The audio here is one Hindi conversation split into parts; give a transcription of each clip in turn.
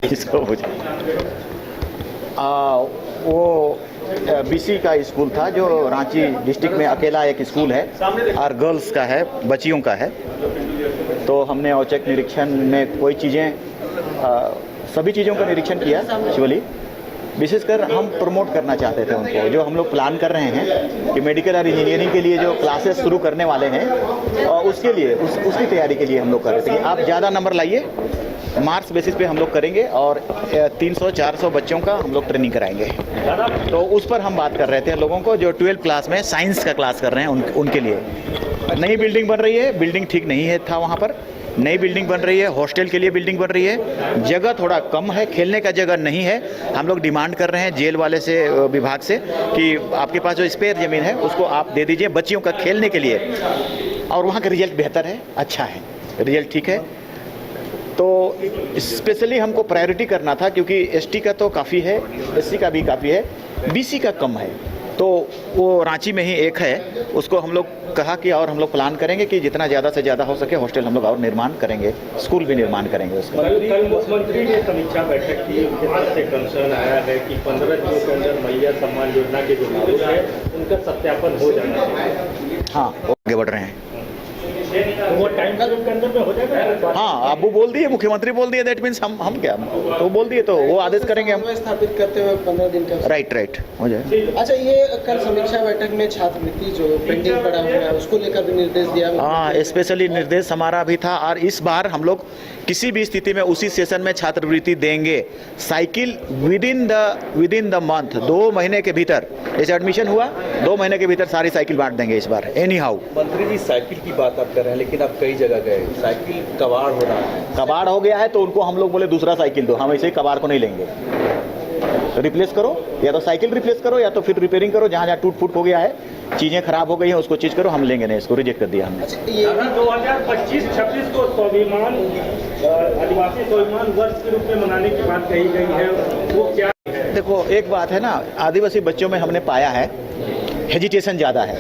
इसको वो बीसी का स्कूल था जो रांची डिस्ट्रिक्ट में अकेला एक स्कूल है और गर्ल्स का है, बच्चियों का है। तो हमने औचक निरीक्षण में कोई चीज़ें सभी चीज़ों का निरीक्षण किया। एक्चुअली विशेषकर हम प्रमोट करना चाहते थे उनको, जो हम लोग प्लान कर रहे हैं कि मेडिकल और इंजीनियरिंग के लिए जो क्लासेस शुरू करने वाले हैं और उसके लिए उसकी तैयारी के लिए हम लोग कर रहे थे कि आप ज़्यादा नंबर लाइए, मार्क्स बेसिस पे हम लोग करेंगे और 300-400 बच्चों का हम लोग ट्रेनिंग कराएंगे। तो उस पर हम बात कर रहे थे लोगों को जो 12th क्लास में साइंस का क्लास कर रहे हैं उनके लिए। नई बिल्डिंग बन रही है, बिल्डिंग ठीक नहीं है था वहाँ पर, नई बिल्डिंग बन रही है, हॉस्टल के लिए बिल्डिंग बन रही है, जगह थोड़ा कम है, खेलने का जगह नहीं है। हम लोग डिमांड कर रहे हैं जेल वाले से, विभाग से, कि आपके पास जो स्पेयर ज़मीन है उसको आप दे दीजिए बच्चियों का खेलने के लिए। और वहाँ का रिजल्ट बेहतर है, अच्छा है, रिजल्ट ठीक है। तो स्पेशली हमको प्रायोरिटी करना था क्योंकि एसटी का तो काफ़ी है, एससी का भी काफ़ी है, बीसी का कम है। तो वो रांची में ही एक है, उसको हम लोग कहा कि और हम लोग प्लान करेंगे कि जितना ज़्यादा से ज़्यादा हो सके हॉस्टल हम लोग और निर्माण करेंगे, स्कूल भी निर्माण करेंगे उसका। कल मुख्यमंत्री ने समीक्षा बैठक की, उनके पास से कंसर्न आया है कि 15 दिनों के अंदर मैया सम्मान योजना के जो लाभुक है उनका सत्यापन हो जाना चाहिए। हाँ, वो आगे बढ़ रहे हैं। तो वो टाइम का के अंदर में हो जाएगा। हाँ, अब वो बोल दिए, मुख्यमंत्री बोल दिए, दैट मीन्स हम क्या, तो बोल दिए तो वो आदेश करेंगे हम स्थापित करते हुए 15 दिन का। राइट हो जाए। अच्छा, ये कल समीक्षा बैठक में छात्रवृत्ति जो पेंडिंग पड़ा हुआ है उसको लेकर भी निर्देश दिया। हाँ, स्पेशली निर्देश हमारा भी था और इस बार हम लोग किसी भी स्थिति में उसी सेशन में छात्रवृत्ति देंगे। साइकिल विदिन द मंथ, 2 महीने के भीतर, जैसे एडमिशन हुआ 2 महीने के भीतर सारी साइकिल बांट देंगे इस बार एनी हाउ। मंत्री जी, साइकिल की बात आप कर रहे हैं लेकिन आप कई जगह गए, साइकिल कबाड़ हो रहा है। कबाड़ हो गया है तो उनको हम लोग बोले दूसरा साइकिल दो, हम ऐसे ही कबाड़ को नहीं लेंगे। रिप्लेस करो, या तो साइकिल रिप्लेस करो या तो फिर रिपेयरिंग करो, जहाँ जहाँ टूट फूट हो गया है, चीज़ें खराब हो गई हैं उसको चीज़ करो, हम लेंगे नहीं, इसको रिजेक्ट कर दिया हमने। 2025-26 को स्वाभिमान आदिवासी स्वाभिमान वर्ष के रूप में मनाने की बात कही गई है, वो क्या है? देखो, एक बात है ना, आदिवासी बच्चों में हमने पाया है हेजिटेशन ज़्यादा है,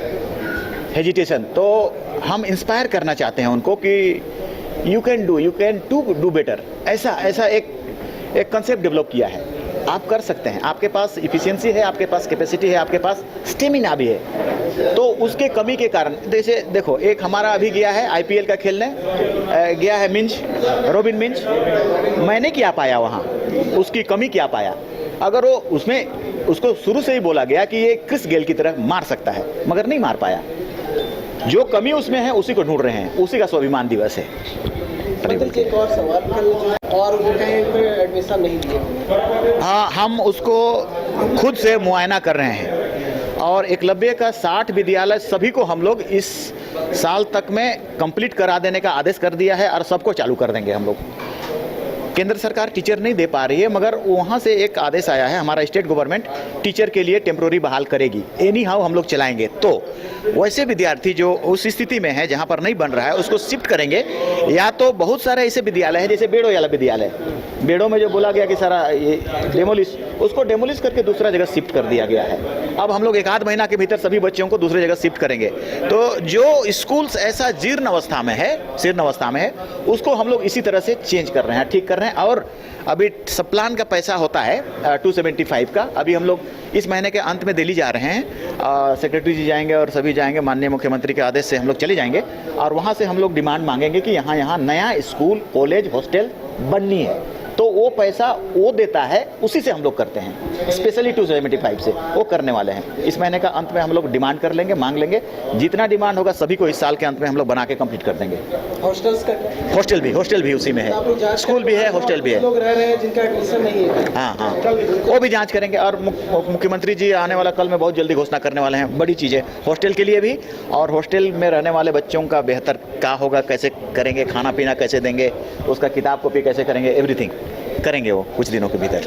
हेजिटेशन। तो हम इंस्पायर करना चाहते हैं उनको कि यू कैन डू बेटर। ऐसा एक कंसेप्ट डेवलप किया है, आप कर सकते हैं, आपके पास इफिशियंसी है, आपके पास कैपेसिटी है, आपके पास स्टेमिना भी है। तो उसके कमी के कारण जैसे देखो, एक हमारा अभी गया है आईपीएल का खेलने, गया है मिंज, रॉबिन मिंज, मैंने क्या पाया वहाँ, उसकी कमी क्या पाया। अगर वो उसमें उसको शुरू से ही बोला गया कि ये क्रिस गेल की तरह मार सकता है, मगर नहीं मार पाया। जो कमी उसमें है उसी को ढूंढ रहे हैं, उसी का स्वाभिमान दिवस है। एक और सवाल, और वो कहीं पे एडमिशन नहीं दिए। हाँ, हम उसको खुद से मुआयना कर रहे हैं और एकलव्य का 60 विद्यालय सभी को हम लोग इस साल तक में कंप्लीट करा देने का आदेश कर दिया है और सबको चालू कर देंगे हम लोग। केंद्र सरकार टीचर नहीं दे पा रही है, मगर वहाँ से एक आदेश आया है, हमारा स्टेट गवर्नमेंट टीचर के लिए टेम्प्रोरी बहाल करेगी, एनी हाउ हम लोग चलाएंगे। तो वैसे विद्यार्थी जो उस स्थिति में है जहाँ पर नहीं बन रहा है उसको शिफ्ट करेंगे, या तो बहुत सारे ऐसे विद्यालय हैं जैसे बेड़ो वाला विद्यालय, बेड़ो में जो बोला गया कि सारा ये डेमोलिश, उसको डेमोलिश करके दूसरा जगह शिफ्ट कर दिया गया है। अब हम लोग 1-8 महीना के भीतर सभी बच्चों को दूसरी जगह शिफ्ट करेंगे। तो जो स्कूल्स ऐसा जीर्ण अवस्था में है उसको हम लोग इसी तरह से चेंज कर रहे हैं, ठीक कर रहे हैं। और अभी सब प्लान का पैसा होता है 275 का, अभी हम लोग इस महीने के अंत में दिल्ली जा रहे हैं, सेक्रेटरी जी जाएंगे और सभी जाएंगे, माननीय मुख्यमंत्री के आदेश से हम लोग चले जाएंगे और वहाँ से हम लोग डिमांड मांगेंगे कि यहाँ नया स्कूल, कॉलेज, हॉस्टल बननी है। तो वो पैसा वो देता है, उसी से हम लोग करते हैं, स्पेशली 275 से वो करने वाले हैं। इस महीने का अंत में हम लोग डिमांड कर लेंगे, मांग लेंगे, जितना डिमांड होगा सभी को इस साल के अंत में हम लोग बना के कंप्लीट कर देंगे। हॉस्टल्स का हॉस्टल भी उसी में है, स्कूल भी है, हॉस्टल भी है। लोग रह रहे हैं जिनका एडमिशन नहीं है। हाँ, वो भी जांच करेंगे और मुख्यमंत्री जी आने वाला कल में बहुत जल्दी घोषणा करने वाले हैं बड़ी चीज़ें हॉस्टल के लिए भी, और हॉस्टल में रहने वाले बच्चों का बेहतर क्या होगा, कैसे करेंगे, खाना पीना कैसे देंगे, उसका किताब कॉपी कैसे करेंगे, एवरीथिंग करेंगे वो कुछ दिनों के भीतर।